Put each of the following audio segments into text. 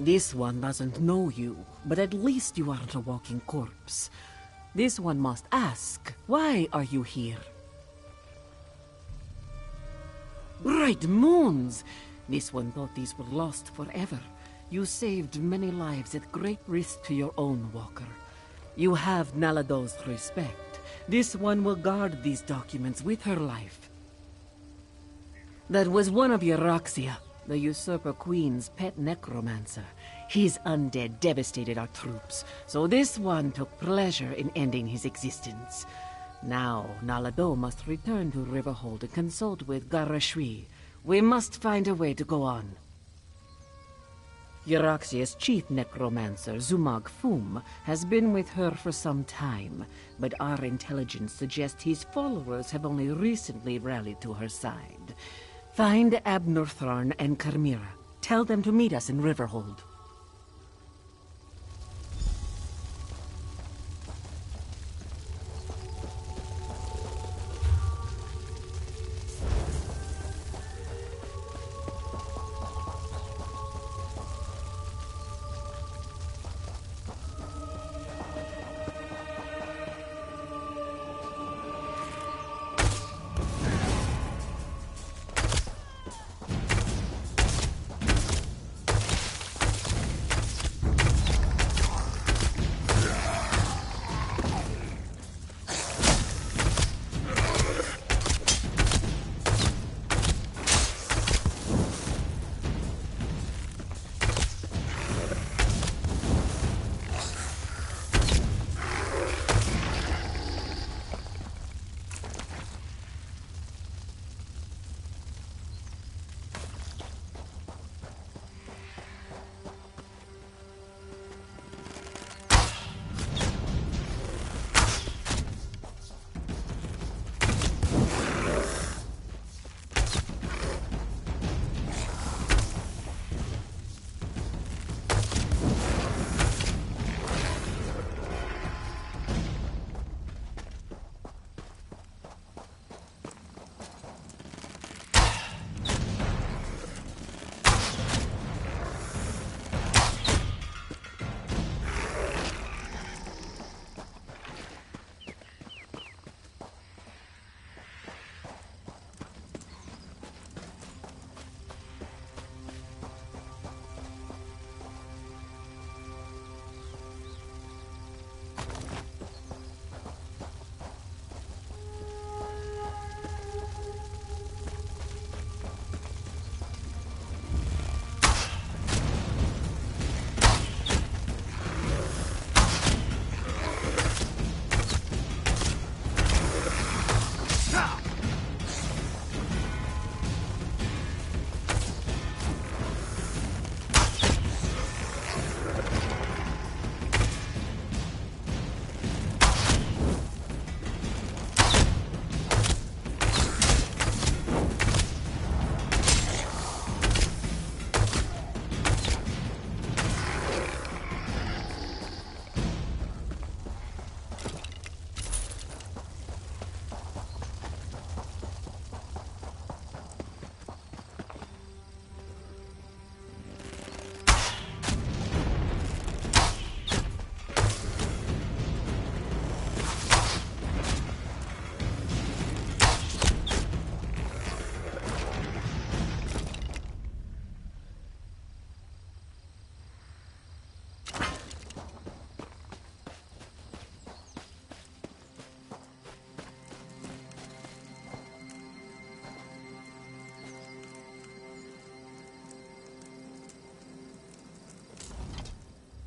This one doesn't know you, but at least you aren't a walking corpse. This one must ask, why are you here? Bright moons! This one thought these were lost forever. You saved many lives at great risk to your own walker. You have Nalado's respect. This one will guard these documents with her life. That was one of Euryxia, the Usurper Queen's pet necromancer. His undead devastated our troops, so this one took pleasure in ending his existence. Now, Nalado must return to Riverhold to consult with Garashri. We must find a way to go on. Euryxia's chief necromancer, Zumag Fum, has been with her for some time, but our intelligence suggests his followers have only recently rallied to her side. Find Abnortharn and Carmira. Tell them to meet us in Riverhold.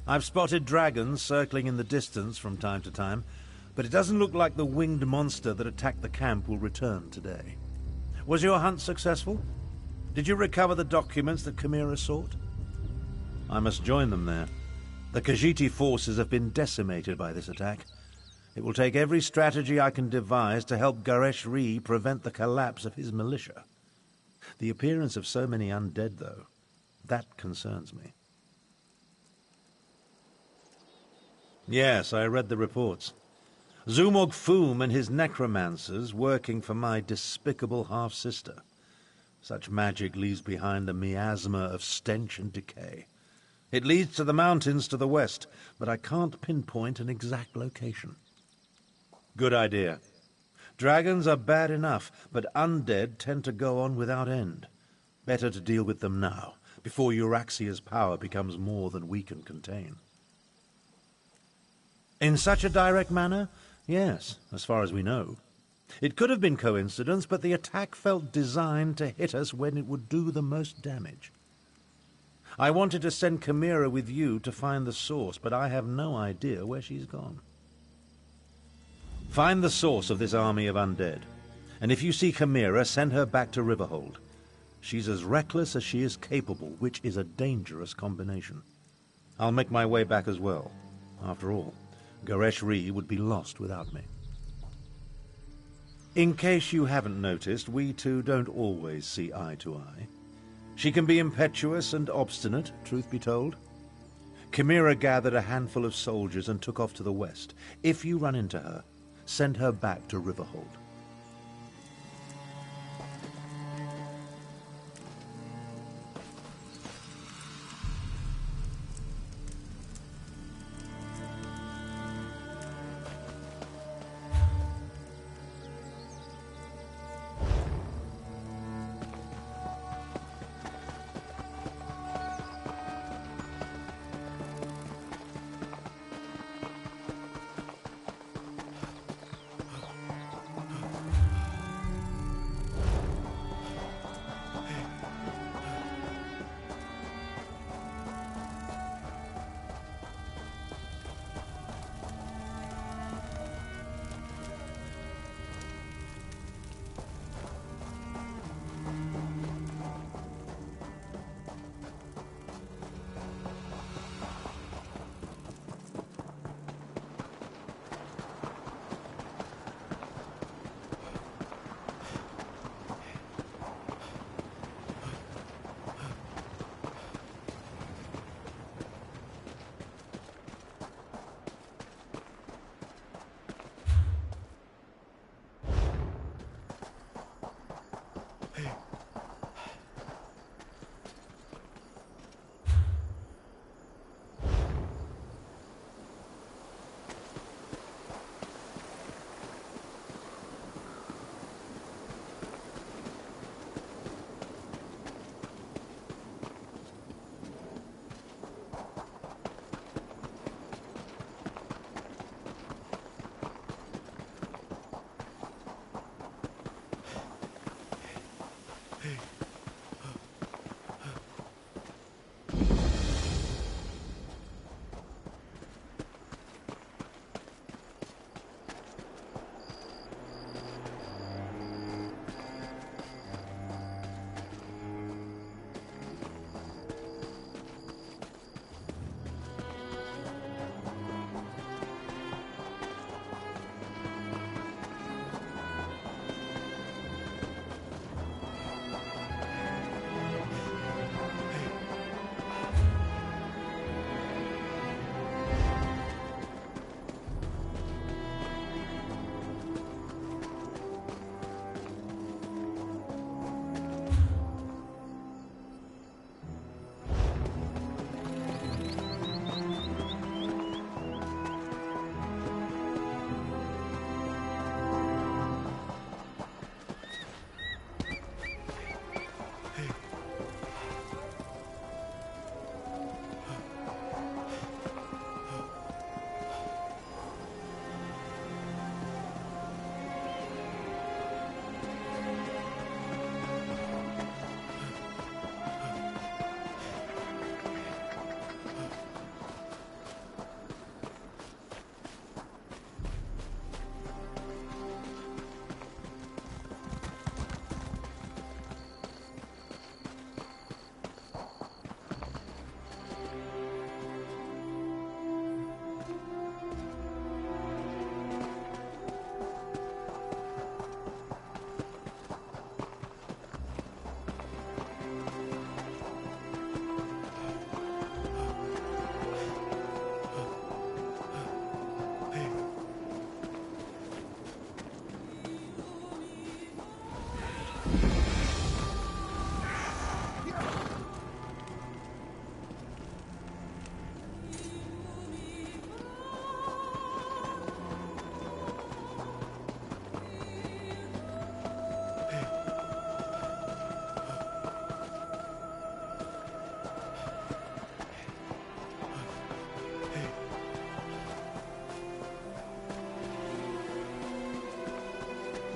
I've spotted dragons circling in the distance from time to time, but it doesn't look like the winged monster that attacked the camp will return today. Was your hunt successful? Did you recover the documents that Chimera sought? I must join them there. The Khajiit forces have been decimated by this attack. It will take every strategy I can devise to help Garashri prevent the collapse of his militia. The appearance of so many undead, though, that concerns me. Yes, I read the reports. Zumog Foom and his necromancers working for my despicable half-sister. Such magic leaves behind a miasma of stench and decay. It leads to the mountains to the west, but I can't pinpoint an exact location. Good idea. Dragons are bad enough, but undead tend to go on without end. Better to deal with them now, before Euraxia's power becomes more than we can contain. In such a direct manner? Yes, as far as we know. It could have been coincidence, but the attack felt designed to hit us when it would do the most damage. I wanted to send Chimera with you to find the source, but I have no idea where she's gone. Find the source of this army of undead, and if you see Chimera, send her back to Riverhold. She's as reckless as she is capable, which is a dangerous combination. I'll make my way back as well. After all, Goresh-Ri would be lost without me. In case you haven't noticed, we two don't always see eye to eye. She can be impetuous and obstinate, truth be told. Chimera gathered a handful of soldiers and took off to the west. If you run into her, send her back to Riverhold.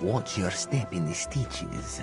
Watch your step in the stitches.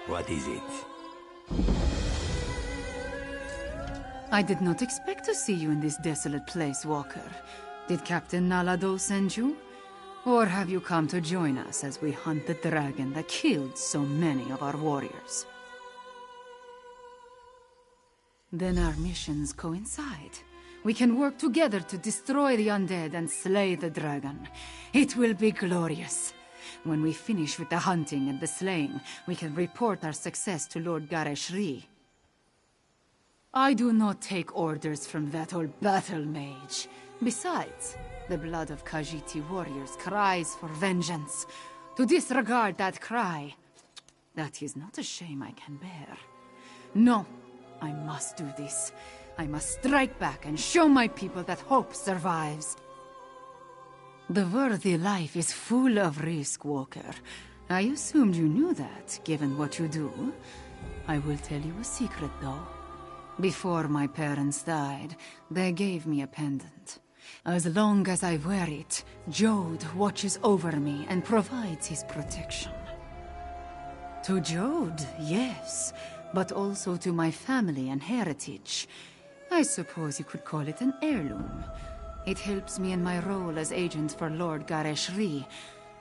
What is it? I did not expect to see you in this desolate place, Walker. Did Captain Nalado send you? Or have you come to join us as we hunt the dragon that killed so many of our warriors? Then our missions coincide. We can work together to destroy the undead and slay the dragon. It will be glorious. When we finish with the hunting and the slaying, we can report our success to Lord Gareshri. I do not take orders from that old battle mage. Besides, the blood of Khajiiti warriors cries for vengeance. To disregard that cry, that is not a shame I can bear. No, I must do this. I must strike back and show my people that hope survives. The worthy life is full of risk, Walker. I assumed you knew that, given what you do. I will tell you a secret, though. Before my parents died, they gave me a pendant. As long as I wear it, Jode watches over me and provides his protection. To Jode, yes, but also to my family and heritage. I suppose you could call it an heirloom. It helps me in my role as agent for Lord Gareshri,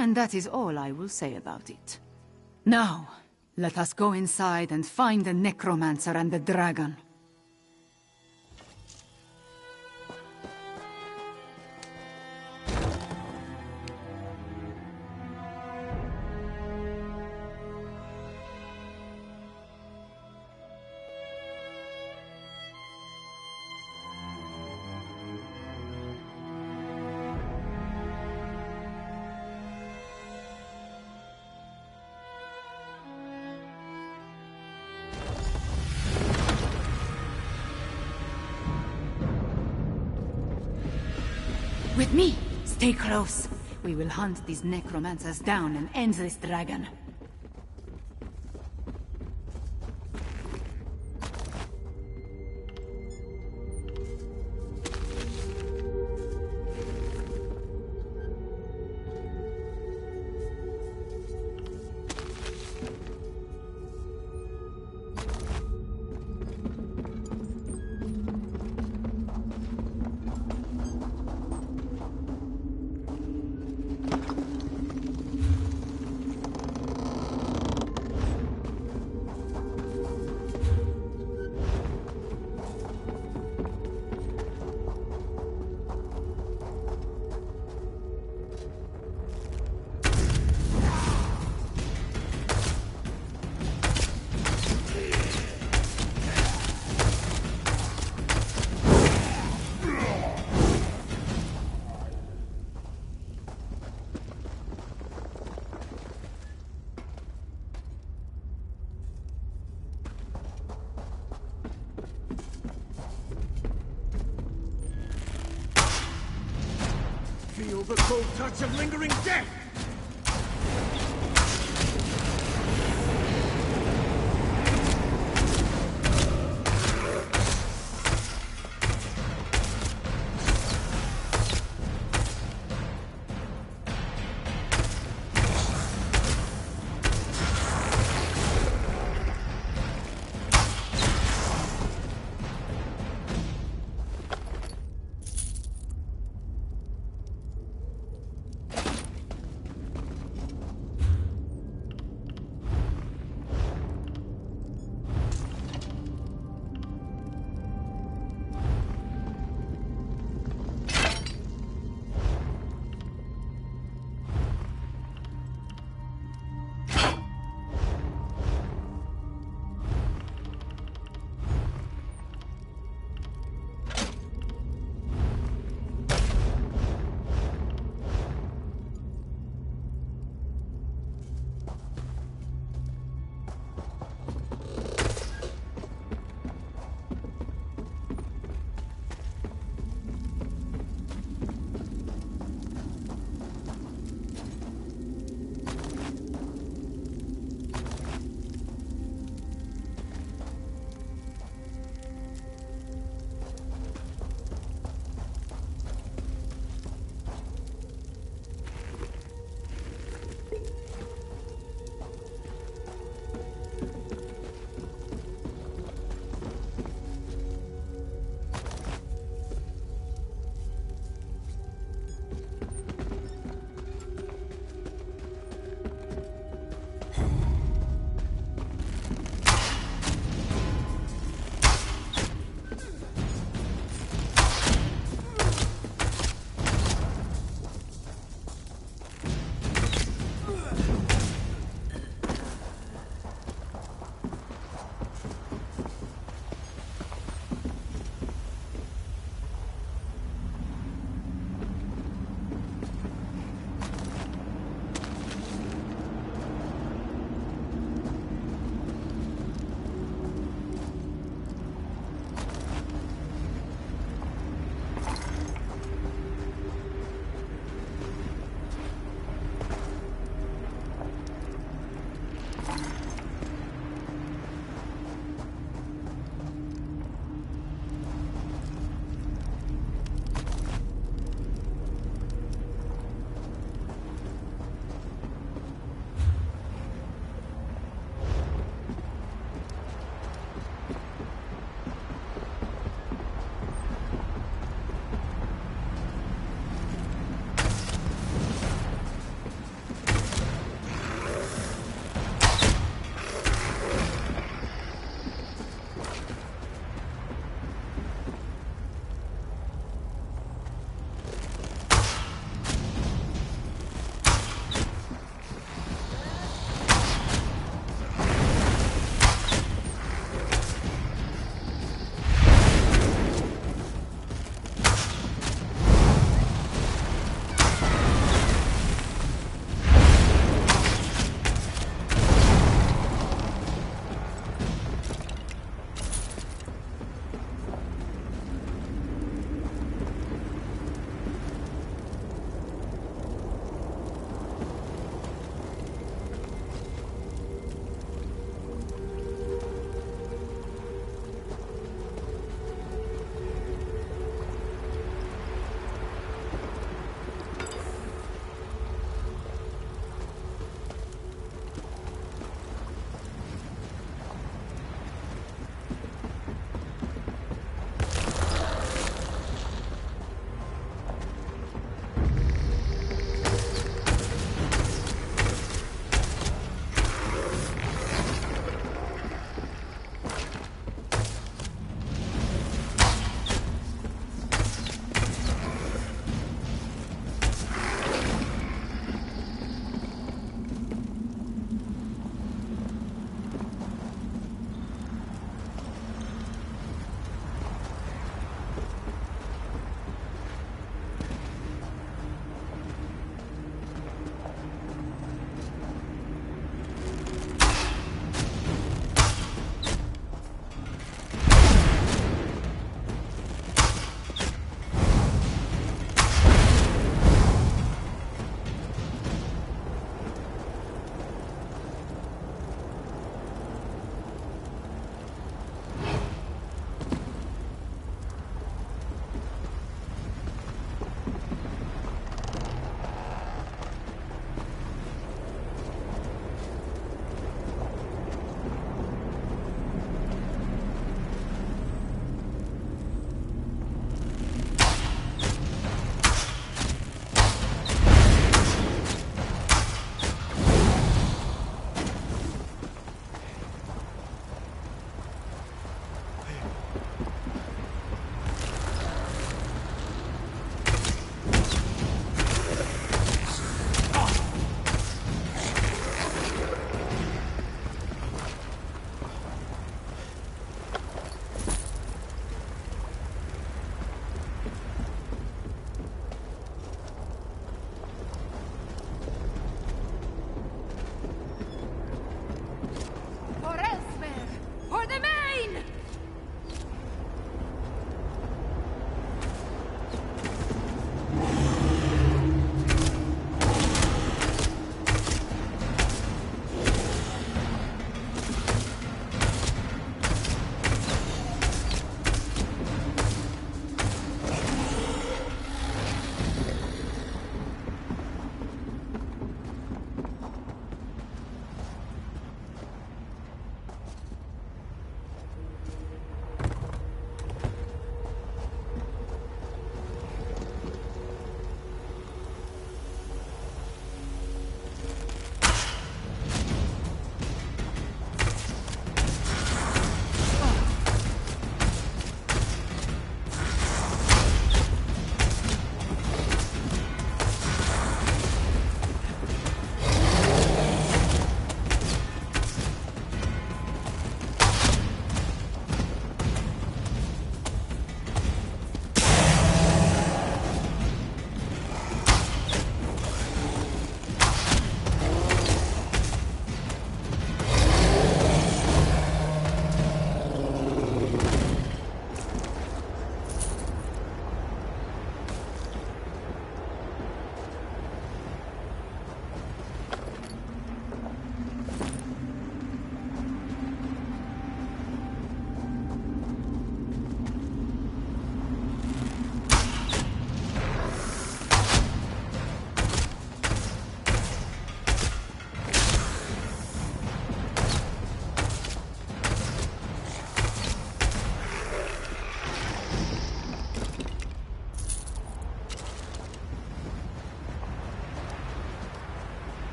and that is all I will say about it. Now, let us go inside and find the necromancer and the dragon. With me! Stay close. We will hunt these necromancers down and end this dragon. Feel the cold touch of lingering death!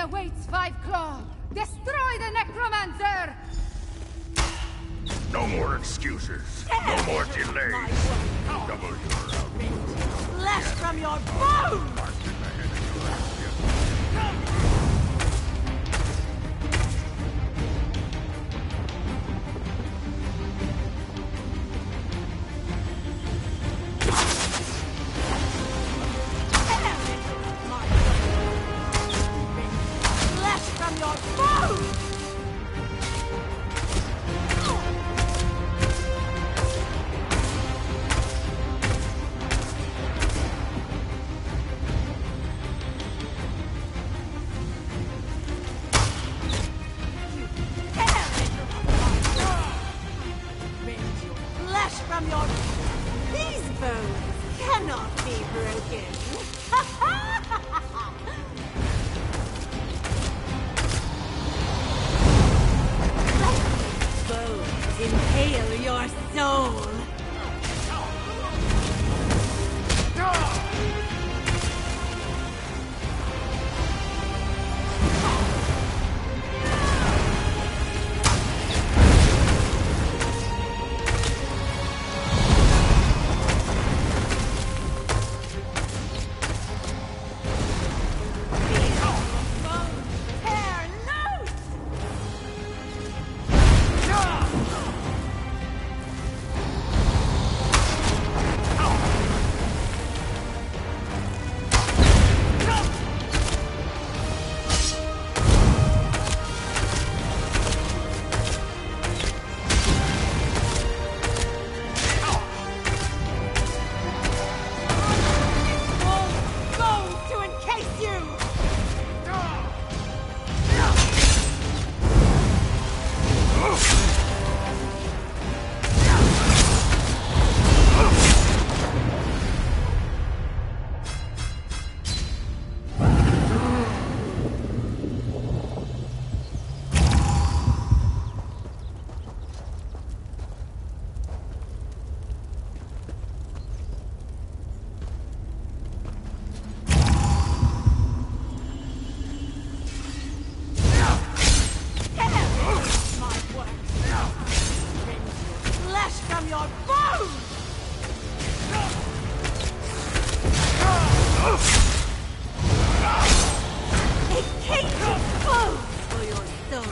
awaits Five Claw! Destroy the Necromancer! No more excuses. No more delays. Double your output. Flesh from your bones! Flesh from your bones! Flesh from your... These bones cannot be broken. Let bones inhale your soul. Tear loose! Bones to encase you! My work. Flesh from your bones! A cage of bones for your soul.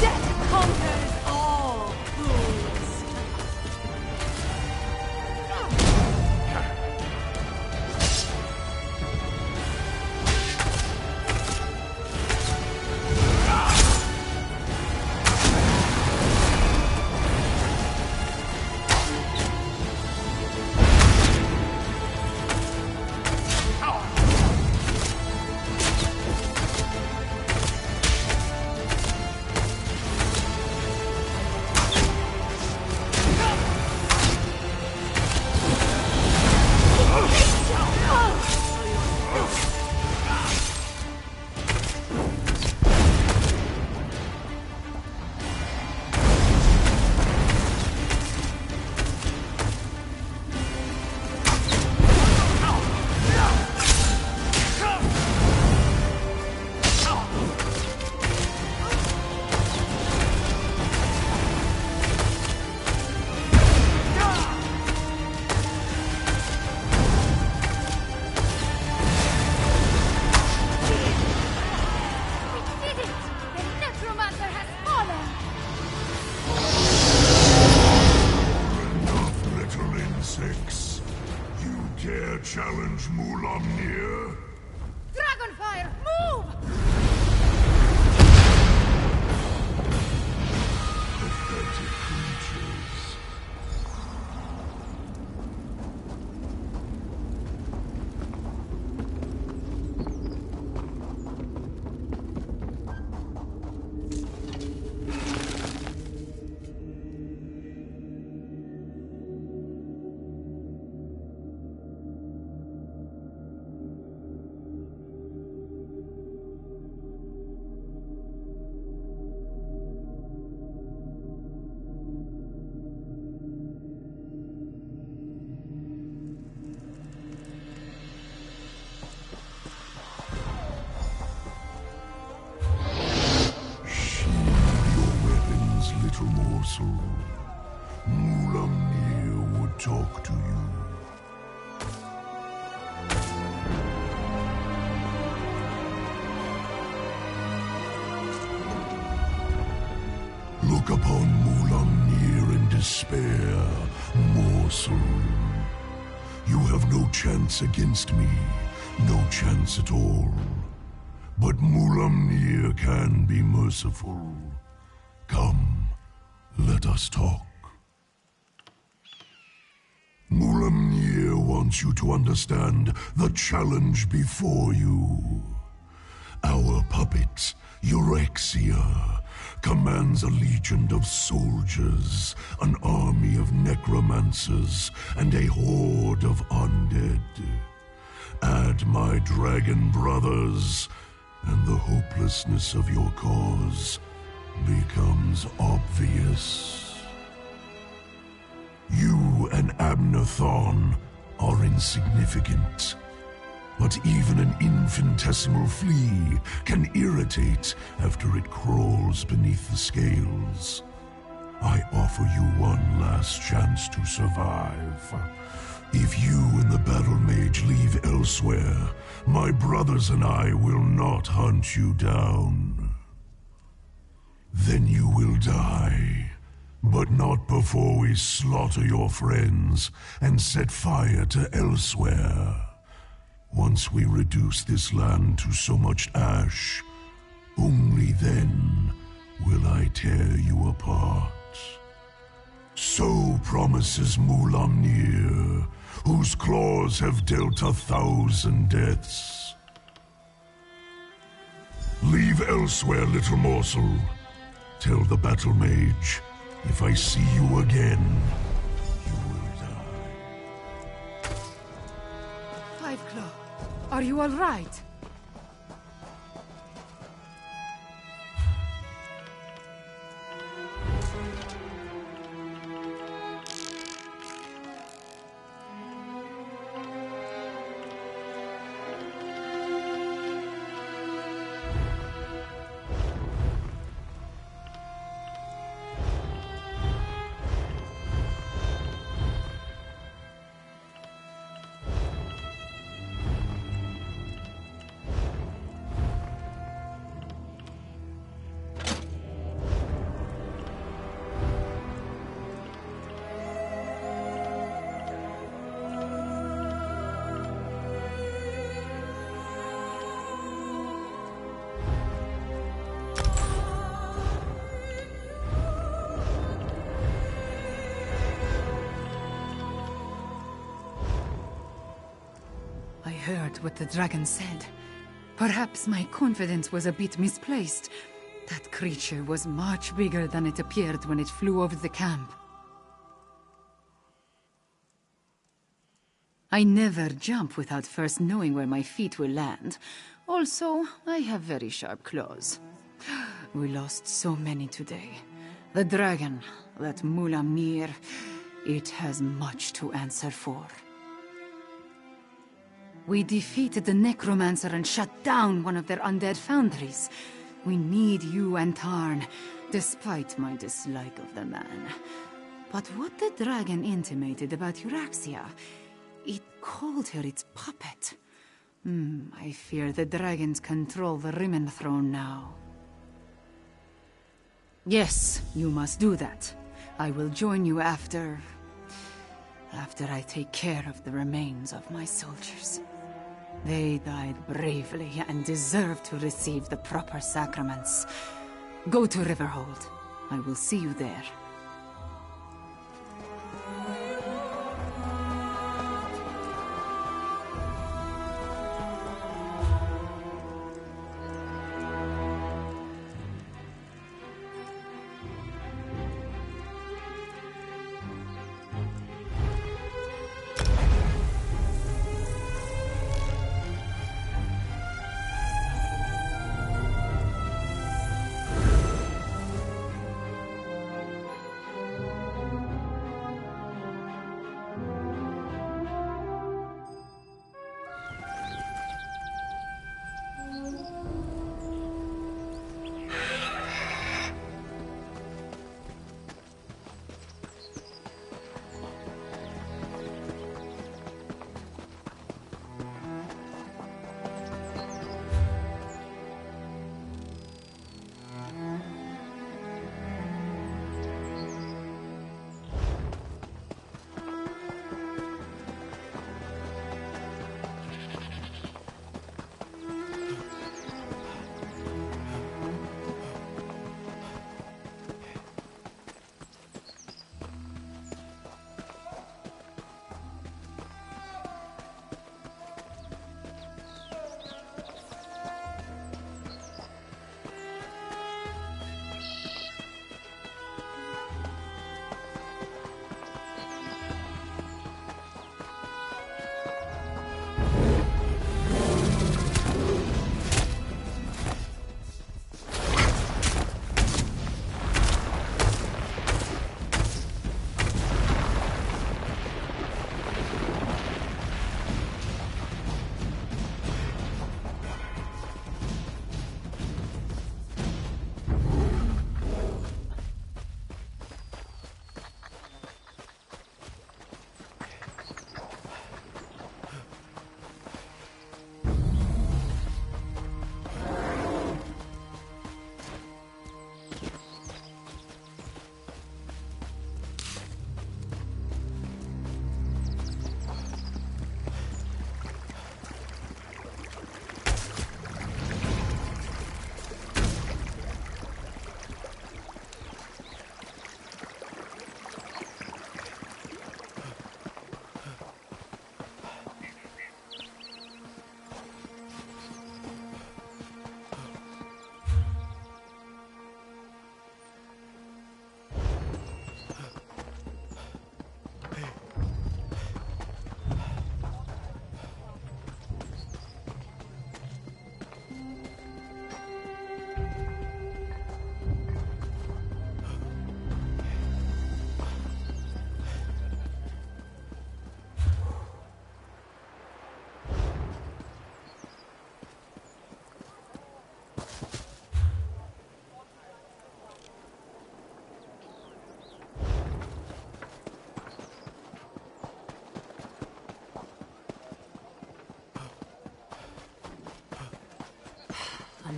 Death conquers all fools. We did it! The Necromancer has fallen! Enough, little insects. You dare challenge Mulamnir? Dragonfire, move! Pathetic creatures. morsel. Mulamnir would talk to you. Look upon Mulamnir in despair, morsel. You have no chance against me, no chance at all. But Mulamnir can be merciful. Come, let us talk. Mulamnir wants you to understand the challenge before you. Our puppet, Eurexia, commands a legion of soldiers, an army of necromancers, and a horde of undead. Add my dragon brothers, and the hopelessness of your cause becomes obvious. You and Abnathon are insignificant, but even an infinitesimal flea can irritate after it crawls beneath the scales. I offer you one last chance to survive. If you and the battle mage leave Elsweyr, my brothers and I will not hunt you down. Then you will die, but not before we slaughter your friends and set fire to Elsweyr. Once we reduce this land to so much ash, only then will I tear you apart. So promises Mulamnir, whose claws have dealt 1,000 deaths. Leave Elsweyr, little morsel. Tell the battle mage, if I see you again, you will die. Fiveclaw, are you all right? I heard what the dragon said. Perhaps my confidence was a bit misplaced. That creature was much bigger than it appeared when it flew over the camp. I never jump without first knowing where my feet will land. Also, I have very sharp claws. We lost so many today. The dragon, that Mulamnir, it has much to answer for. We defeated the necromancer and shut down one of their undead foundries. We need you and Tarn, despite my dislike of the man. But what the dragon intimated about Eurexia, it called her its puppet. I fear the dragons control the Rimmen throne now. Yes, you must do that. I will join you after I take care of the remains of my soldiers. They died bravely and deserve to receive the proper sacraments. Go to Riverhold. I will see you there.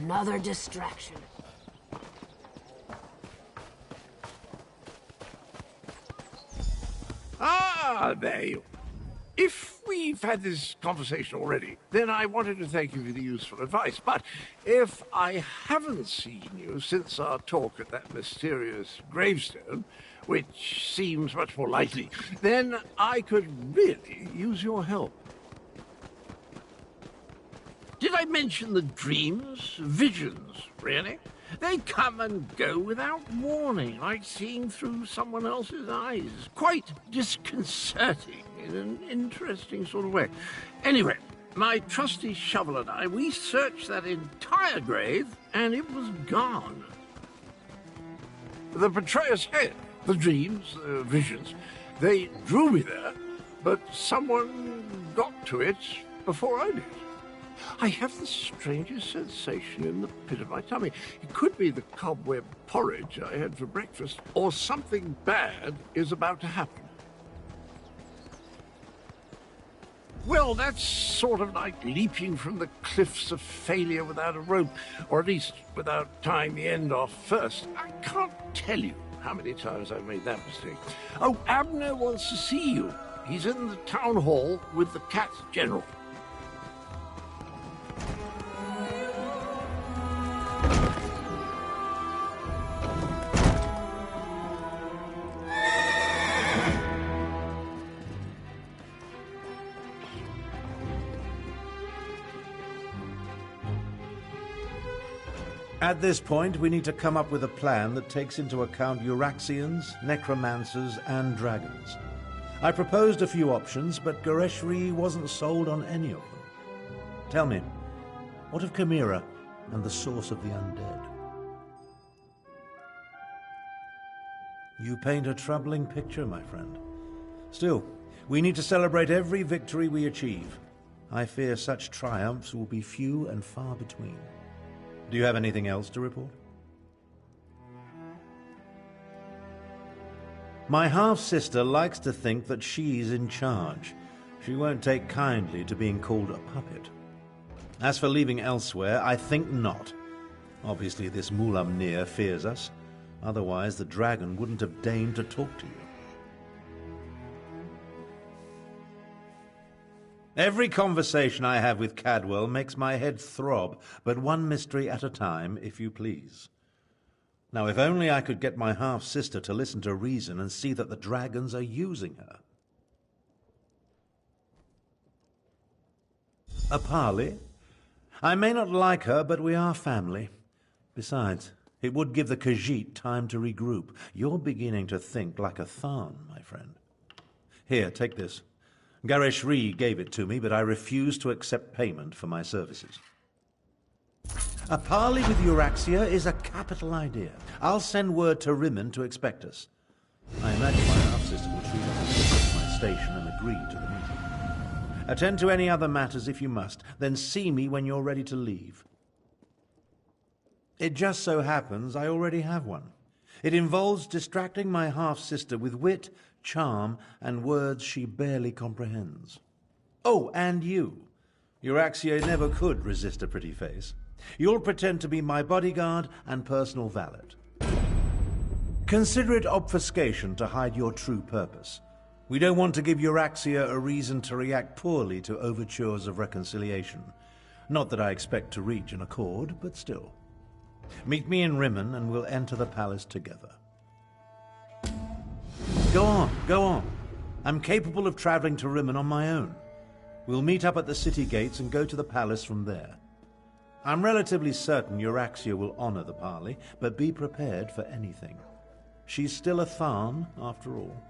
Another distraction. Ah, there you are. If we've had this conversation already, then I wanted to thank you for the useful advice. But if I haven't seen you since our talk at that mysterious gravestone, which seems much more likely, then I could really use your help. Did I mention the dreams? Visions, really? They come and go without warning, like seeing through someone else's eyes. Quite disconcerting in an interesting sort of way. Anyway, my trusty shovel and I, we searched that entire grave, and it was gone. The betrayer's head, the dreams, the visions, they drew me there, but someone got to it before I did. I have the strangest sensation in the pit of my tummy. It could be the cobweb porridge I had for breakfast, or something bad is about to happen. Well, that's sort of like leaping from the cliffs of failure without a rope, or at least without tying the end off first. I can't tell you how many times I've made that mistake. Oh, Abner wants to see you. He's in the town hall with the Cat General. At this point, we need to come up with a plan that takes into account Euraxians, necromancers, and dragons. I proposed a few options, but Goreshri wasn't sold on any of them. Tell me, what of Chimera and the source of the undead? You paint a troubling picture, my friend. Still, we need to celebrate every victory we achieve. I fear such triumphs will be few and far between. Do you have anything else to report? My half-sister likes to think that she's in charge. She won't take kindly to being called a puppet. As for leaving Elsweyr, I think not. Obviously, this Mulamnir fears us. Otherwise, the dragon wouldn't have deigned to talk to you. Every conversation I have with Cadwell makes my head throb, but one mystery at a time, if you please. Now, if only I could get my half-sister to listen to reason and see that the dragons are using her. A parley? I may not like her, but we are family. Besides, it would give the Khajiit time to regroup. You're beginning to think like a Tharn, my friend. Here, take this. Goreshri gave it to me, but I refuse to accept payment for my services. A parley with Euraxia is a capital idea. I'll send word to Rimmon to expect us. I imagine my half-sister will treat us at my station and agree to the meeting. Attend to any other matters if you must, then see me when you're ready to leave. It just so happens I already have one. It involves distracting my half-sister with wit, charm, and words she barely comprehends. Oh, and you. Euraxia never could resist a pretty face. You'll pretend to be my bodyguard and personal valet. Consider it obfuscation to hide your true purpose. We don't want to give Euraxia a reason to react poorly to overtures of reconciliation. Not that I expect to reach an accord, but still. Meet me in Rimmon and we'll enter the palace together. Go on, go on. I'm capable of traveling to Rimmon on my own. We'll meet up at the city gates and go to the palace from there. I'm relatively certain Euraxia will honor the parley, but be prepared for anything. She's still a Tharn, after all.